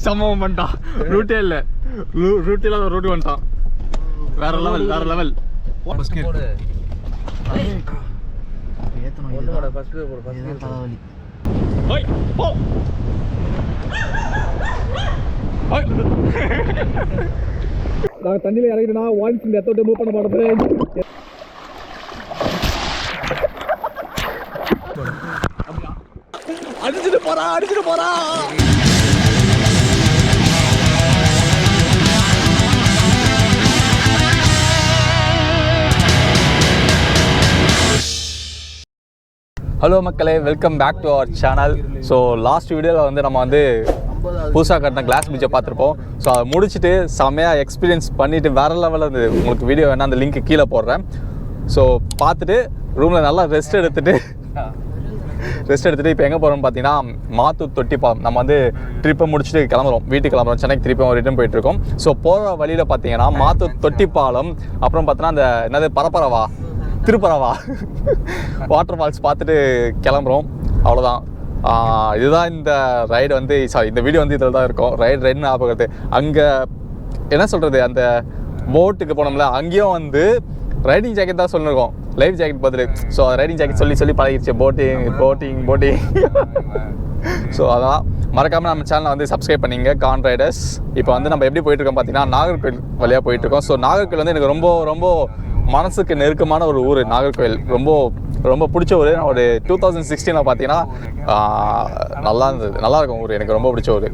சம்பவம் பண்ணிட்டான். ரூட்டே இல்லை, ரூட்டில் ரூட்டு வந்துட்டான். வேற லெவல் வேற லெவல். நாங்கள் தண்ணியில் இறங்கிட்டோம்னா வாய்ஸ் இந்த இடத்த மூவ் பண்ண மாட்டேன். அடிச்சுட்டு போறா. ஹலோ மக்களே, welcome back to our channel. So last வீடியோவில் வந்து நம்ம வந்து புதுசாக கட்டின கிளாஸ் பிரிட்ஜை பார்த்துருப்போம். ஸோ அதை முடிச்சுட்டு செம்மையாக எக்ஸ்பீரியன்ஸ் பண்ணிவிட்டு வேறு லெவலில் இருந்தது. உங்களுக்கு வீடியோ வேணால் அந்த லிங்க் கீழே போடுறேன். ஸோ பார்த்துட்டு ரூமில் நல்லா ரெஸ்ட் எடுத்துகிட்டு இப்போ எங்கே போகிறோம்னு பார்த்தீங்கன்னா மாத்தூர் தொட்டிப்பாலம். நம்ம வந்து ட்ரிப்பை முடிச்சுட்டு வீட்டுக்கு கிளம்புறோம். சென்னைக்கு திருப்பி ரிட்டர்ன் போயிட்டுருக்கோம். ஸோ போகிற வழியில் பார்த்தீங்கன்னா மாத்தூர் தொட்டிப்பாலம், அப்புறம் பார்த்தீங்கன்னா அந்த என்னது திருப்பரவா வாட்டர் ஃபால்ஸ் பார்த்துட்டு கிளம்புறோம். அவ்வளோதான். இதுதான் இந்த ரைடு வந்து இந்த வீடியோ வந்து இதில் தான் இருக்கும். ரைடு ஞாபகத்து அங்கே என்ன சொல்கிறது, அந்த போட்டுக்கு போனோம்ல, அங்கேயும் வந்து ரைடிங் ஜாக்கெட் தான் சொல்லியிருக்கோம், லைஃப் ஜாக்கெட் பார்த்துட்டு. ஸோ ரைடிங் ஜாக்கெட் சொல்லி பழகிடுச்சு. போட்டிங் ஸோ அதான் மறக்காமல் நம்ம சேனலை வந்து சப்ஸ்கிரைப் பண்ணிங்க, கான் ரைடர்ஸ். இப்போ வந்து நம்ம எப்படி போயிட்டுருக்கோம் பார்த்தீங்கன்னா நாகர்கோவில் வழியாக போயிட்டுருக்கோம். ஸோ நாகர்கோவில் வந்து எனக்கு ரொம்ப மனசுக்கு நெருக்கமான ஒரு ஊர் நாகர்கோவில். ரொம்ப பிடிச்ச ஊர். ஒரு 2016 பார்த்தீங்கன்னா நல்லாயிருக்கும் ஊர், எனக்கு ரொம்ப பிடிச்ச ஊர்.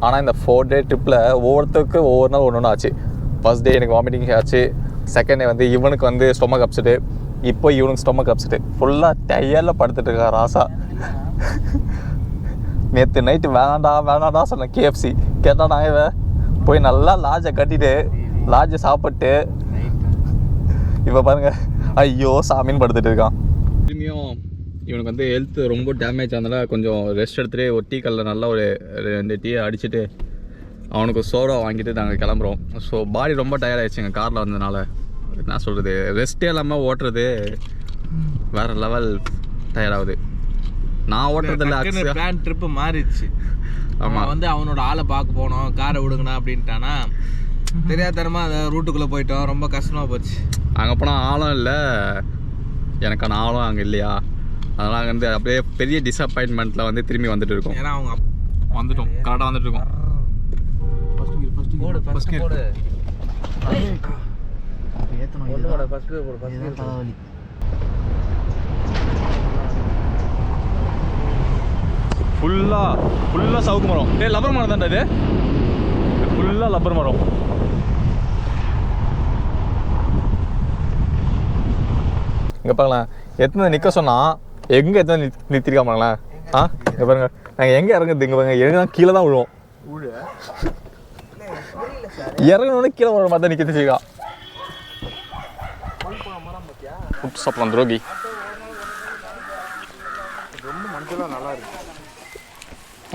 ஆனால் இந்த 4 டே ட்ரிப்பில் ஒவ்வொருத்தருக்கு ஒவ்வொரு நாள் ஒன்று ஆச்சு. ஃபர்ஸ்ட் டே எனக்கு வாமிட்டிங் ஆச்சு. செகண்ட் டே வந்து இவனுக்கு வந்து ஸ்டொமக் அப்செட்டு. இப்போ இவனுக்கு ஸ்டொமக் அப்செட்டு. ஃபுல்லாக டயரில் படுத்துட்டு இருக்கா ராசா. நேற்று நைட்டு வேணாண்டா சொன்னேன் KFC. கேட்டால் நான் போய் நல்லா லாட்ஜை கட்டிட்டு லாட்ஜை சாப்பிட்டு இப்போ பாருங்கள், ஐயோ சாமின்னு படுத்துட்டு இருக்கான். திரும்பியும் இவனுக்கு வந்து ஹெல்த் ரொம்ப டேமேஜ் ஆனதால கொஞ்சம் ரெஸ்ட் எடுத்துகிட்டு ஒரு டீ கல்லில் நல்லா ஒரு 2 டீ அடிச்சுட்டு அவனுக்கு சோடா வாங்கிட்டு நாங்கள் கிளம்புறோம். ஸோ பாடி ரொம்ப டயர்ட் ஆகிடுச்சுங்க காரில் வந்ததுனால. என்ன சொல்கிறது, ரெஸ்ட்டே இல்லாமல் ஓட்டுறது வேறு லெவல் டயர்டாகுது. நான் ஓட்டுறதில்ல, பிளான் ட்ரிப்பு மாறிடுச்சு. ஆமாம், வந்து அவனோட ஆளை பார்க்க போனோம், காரை விடுங்கண்ணா அப்படின்ட்டானா. தெரியாதனமாக அந்த ரூட்டுக்குள்ளே போயிட்டோம். ரொம்ப கஷ்டமாக போச்சு. அங்கே போனால் ஆழம் இல்லை, எனக்கான ஆழம் அங்கே இல்லையா. அதனால் அங்கே வந்து அப்படியே பெரிய டிசப்பாயின்மெண்ட்டில் வந்து திரும்பி வந்துட்டு இருக்கோம். ஏன்னா அவங்க கரெக்டாக வந்துட்டு இருக்கோம். ஃபுல்லாக சவுக்கு மரம். லப்பர் மரம் தான்டா இது. ஃபுல்லாக லப்பர் மரம். இங்கே பாருங்களேன், எத்தனை நிற்க சொன்னால் எத்தனை நிறுத்திருக்காங்களேன். இங்கே பாருங்க, நாங்கள் எங்கே இறங்குறது. இங்கே பாருங்க, இறங்கினா கீழே தான் விழுவோம். இறங்கணுன்னு கீழே வர மாதிரி தான் நிற்க வச்சுருக்கான். சாப்பிடலாம் துரோகி.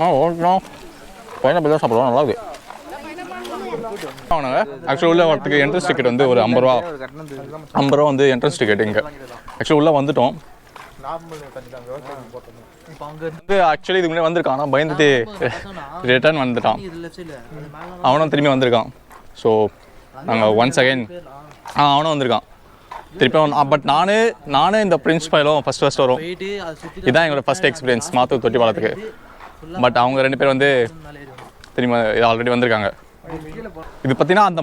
ஓகே, பையனை தான் சாப்பிடுவோம், நல்லா இருக்கு. ஆனாங்க ஆக்சுவலி உள்ளே வரத்துக்கு என்ட்ரன்ஸ் டிக்கெட் வந்து ஒரு 50 ரூபா வந்து என்ட்ரன்ஸ் டிக்கெட். இங்கே ஆக்சுவலி உள்ளே வந்துட்டோம். வந்து ஆக்சுவலி இதுக்கு முன்னாடி வந்திருக்கான், ஆனால் பயந்துட்டு ரிட்டர்ன் வந்துட்டான். அவனும் திரும்பி வந்திருக்கான். ஸோ நாங்கள் ஒன்ஸ் அகைன் அவனும் வந்திருக்கான் திருப்பி. பட் நானே இந்த பிரின்ஸ்பலும் ஃபஸ்ட் வரும். இதுதான் எங்களோட ஃபஸ்ட் எக்ஸ்பீரியன்ஸ் மாத்தூர் தொட்டிப்பாலத்துக்கு. பட் அவங்க 2 பேர் வந்து திரும்பி ஆல்ரெடி வந்திருக்காங்க. இது பார்த்தீங்கன்னா அந்த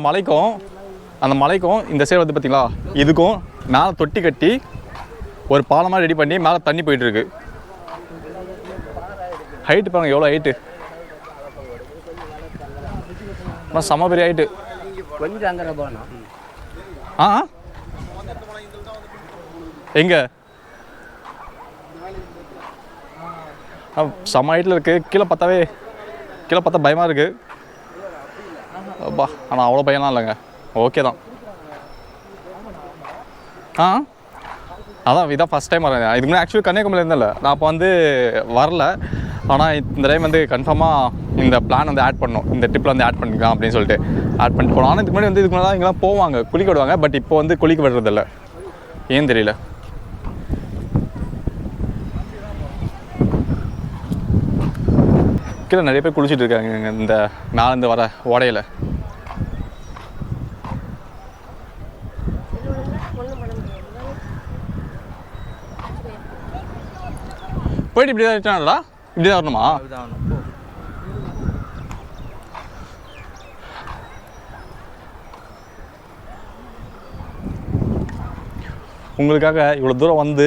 மலைக்கும் இந்த சைடு வந்து பார்த்தீங்களா, இதுக்கும் மேலே தொட்டி கட்டி ஒரு பாலமாக ரெடி பண்ணி மேலே தண்ணி போயிட்டு இருக்கு. ஹைட்டு பாருங்க, எவ்வளோ ஹைட்டு. செம பெரிய ஹைட்டு. எங்க செம ஹைட்டில் இருக்குது. கீழே பார்த்தா பயமாக இருக்குது. அப்பா, ஆனால் அவ்வளோ பயம்லாம் இல்லைங்க, ஓகே தான். அதான் இதான் ஃபஸ்ட் டைம் வரேன். இதுக்கு முன்னாடி ஆக்சுவலி கன்னியாகுமரியில் இருந்தேன்ல, நான் அப்போ வந்து வரல. ஆனால் இந்த டைம் வந்து கன்ஃபார்மாக இந்த பிளான் வந்து ஆட் பண்ணணும், இந்த ட்ரிப்பில் வந்து ஆட் பண்ணிக்கலாம் அப்படின்னு சொல்லிட்டு ஆட் பண்ணிட்டு போனோம். ஆனால் இதுக்கு முன்னாடி வந்து இதுக்கு முன்னாடி இங்கெல்லாம் போவாங்க, குளிக்க விடுவாங்க. பட் இப்போ வந்து குளிக்க விடுறதில்ல, ஏன் தெரியல. கீழே நிறைய பேர் குளிச்சுட்டு இருக்காங்க இந்த மேலேருந்து வர ஓடையில். போயிட்டு இப்படி தான் ரிட்டர்னா? இப்படி தான் வரணுமா? உங்களுக்காக இவ்வளோ தூரம் வந்து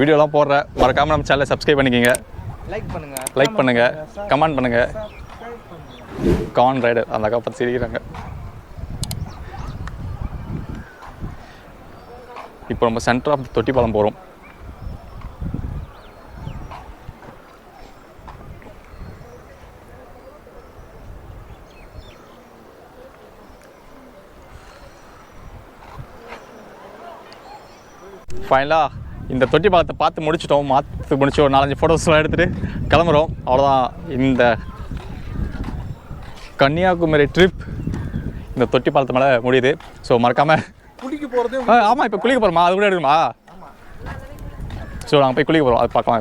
வீடியோலாம் போடுறேன். மறக்காமல் நம்ம சேனலை சப்ஸ்கிரைப் பண்ணிக்கோங்க, லைக் பண்ணுங்கள், கமெண்ட் பண்ணுங்கள். கான் ரைடர் அந்த அக்கா பார்த்து சிரிக்கிறாங்க. இப்போ நம்ம சென்டர் ஆஃப் தொட்டிப்பாலம் போகிறோம். ஃபைனலாக இந்த தொட்டி பாலத்தை பார்த்து முடிச்சிட்டோம். முடிச்சு ஒரு 4-5 ஃபோட்டோஸ்லாம் எடுத்துகிட்டு கிளம்புறோம். அவ்வளோதான் இந்த கன்னியாகுமரி ட்ரிப் இந்த தொட்டி பாலத்து மேலே முடியுது. ஸோ மறக்காமல் குளிக்க போகிறது. ஆமாம், இப்போ குளிக்க போகிறோமா? அது கூட எடுக்குமா? ஸோ நாங்கள் போய் குளிக்க போகிறோம், அது பார்க்கலாம்.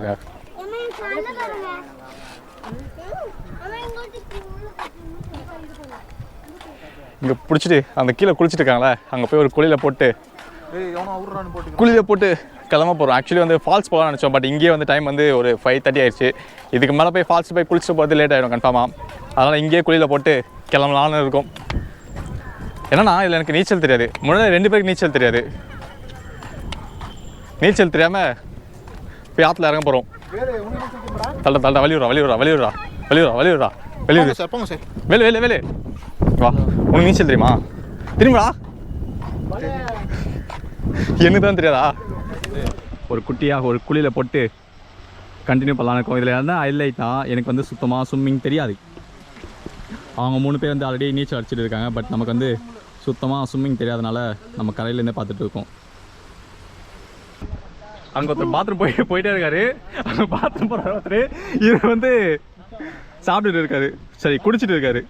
இங்கே பிடிச்சிட்டு அந்த கீழே குளிச்சுட்டு இருக்காங்களே, அங்கே போய் ஒரு குளியில் போட்டு கிளம்ப போகிறோம். ஆக்சுவலி வந்து ஃபால்ஸ் போகலாம்னு நினச்சோம். பட் இங்கேயே வந்து டைம் வந்து ஒரு 5:30 ஆயிடுச்சு. இதுக்கு மேலே போய் ஃபால்ஸ் போய் குளிச்சுட்டு போகிறது லேட் ஆகிடும் கன்ஃபார்மாக. அதனால் இங்கேயே குளியில் போட்டு கிளம்பலான்னு இருக்கும். என்னன்னா இதில் எனக்கு நீச்சல் தெரியாது. முன்னாடி 2 பேருக்கு நீச்சல் தெரியாது. நீச்சல் தெரியாமல் போய் ஆற்றுல இறங்க போகிறோம். தள்ள வெளியூரா வேலு வா. உனக்கு நீச்சல் தெரியுமா? தெரியுமாடா? எனக்கு தான் தெரியாதா? ஒரு குட்டியாக ஒரு குழியில் போட்டு கண்டினியூ பண்ணலாம் இருக்கும். இதில் என்ன ஹைலைட்னா, எனக்கு வந்து சுத்தமாக ஸ்விம்மிங் தெரியாது. அவங்க 3 பேர் வந்து ஆல்ரெடி நீச்சல் அடிச்சுட்டு இருக்காங்க. பட் நமக்கு வந்து சுத்தமாக ஸ்விம்மிங் தெரியாதனால நம்ம கரையிலேருந்தே பார்த்துட்டு இருக்கோம். அங்கே ஒருத்தர் பாத்ரூம் போயிட்டே இருக்காரு. அங்கே பாத்ரூம் போகிற ஒருத்தர் இவர் வந்து சாப்பிட்டுட்டு இருக்காரு, சரி குடிச்சிட்டு இருக்காரு.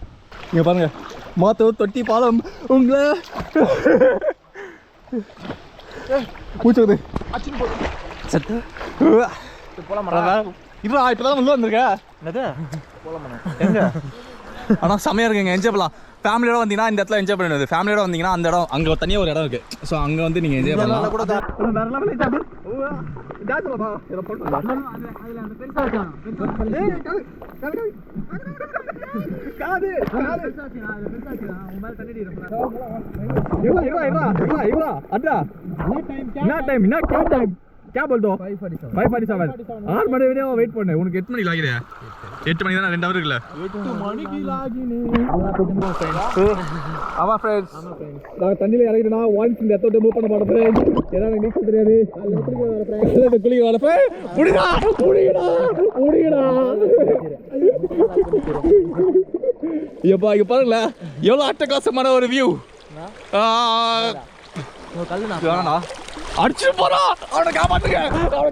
இங்கே பாருங்க, மாத்தூர் தொட்டி பாலம். உங்களை பூச்சது இதுதான் இப்போதான் உள்ள வந்திருக்க. ஆனால் செம்மையாக இருக்குங்க, என்ஜாய் பண்ணலாம். ஃபேமிலியோட வந்தீங்கன்னா இந்த இடத்துல என்ஜாய் பண்ணிடுது. ஃபேமிலியோட வந்தீங்கன்னா அந்த இடம் அங்கே தனியாக ஒரு இடம் இருக்குது. ஸோ அங்கே வந்து நீங்கள் என்ஜாய் பண்ணலாம். क्या बोल दो 5:47 6 மணி வரையும் வெயிட் பண்ணு. உனக்கு 8 மணிக்கு லாகிடு. 8 மணிக்கு தான் 2 ஹவர் இருக்குல்ல. 8 மணிக்கு லாகினே. ஆமா ஃப்ரெண்ட்ஸ், நான் தண்ணில இறங்கினா ஒன்ஸ் இந்த இடத்த மூவ் பண்ண மாட்டேன் ஃப்ரெண்ட்ஸ். ஏன்னா எனக்கு நீச்சல் தெரியாது. குளிக்க வர ஃப்ரெண்ட்ஸ், குளிக்க வர ஃப்ரெண்ட்ஸ். புடிடா ஏப்பா இங்க பாருங்கள, எவ்வளவு அட்டகாசமான ஒரு வியூ. கல்லுனா அடிச்சு போறா. அவனை காப்பாத்துங்க. அவனை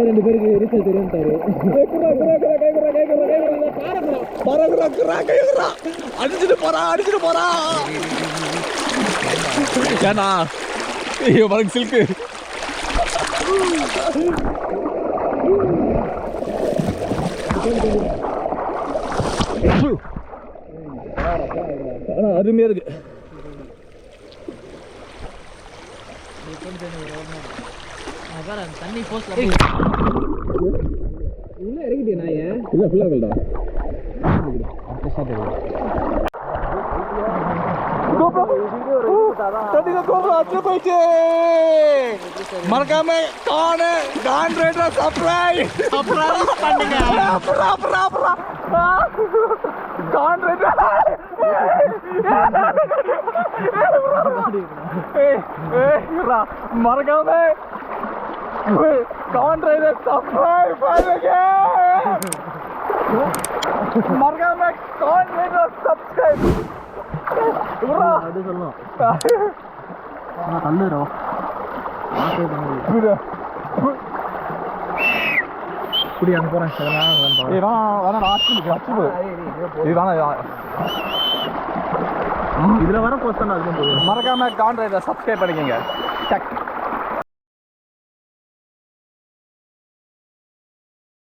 ரெண்டு பேருக்கு நீச்சல் தெரியும். அடிச்சுட்டு போறா. ஏன்னா மறக்கு சில்க்கு அருமையா இருக்கு. தண்ணி இறங்கிட்டே நான் இல்ல ஃபுல்லா இருக்கா. மறக்காம கான் ரைடர் சப்ஸ்கிரைப் பண்ணுங்க. கான் ரைடர் மறக்காம கான் ரைடர் சப்ஸ்கிரைப் பண்ணுங்க. மறக்காம கான் ரைடர் சப்ஸ்கிரைப் குடி அங்க போறேன். வேணா இதில் வர போஸ்ட் தான் அதுக்கும் போகுது. மறக்காம கான்ட்ராக்டை சப்ஸ்கிரைப் பண்ணிக்கோங்க. டக்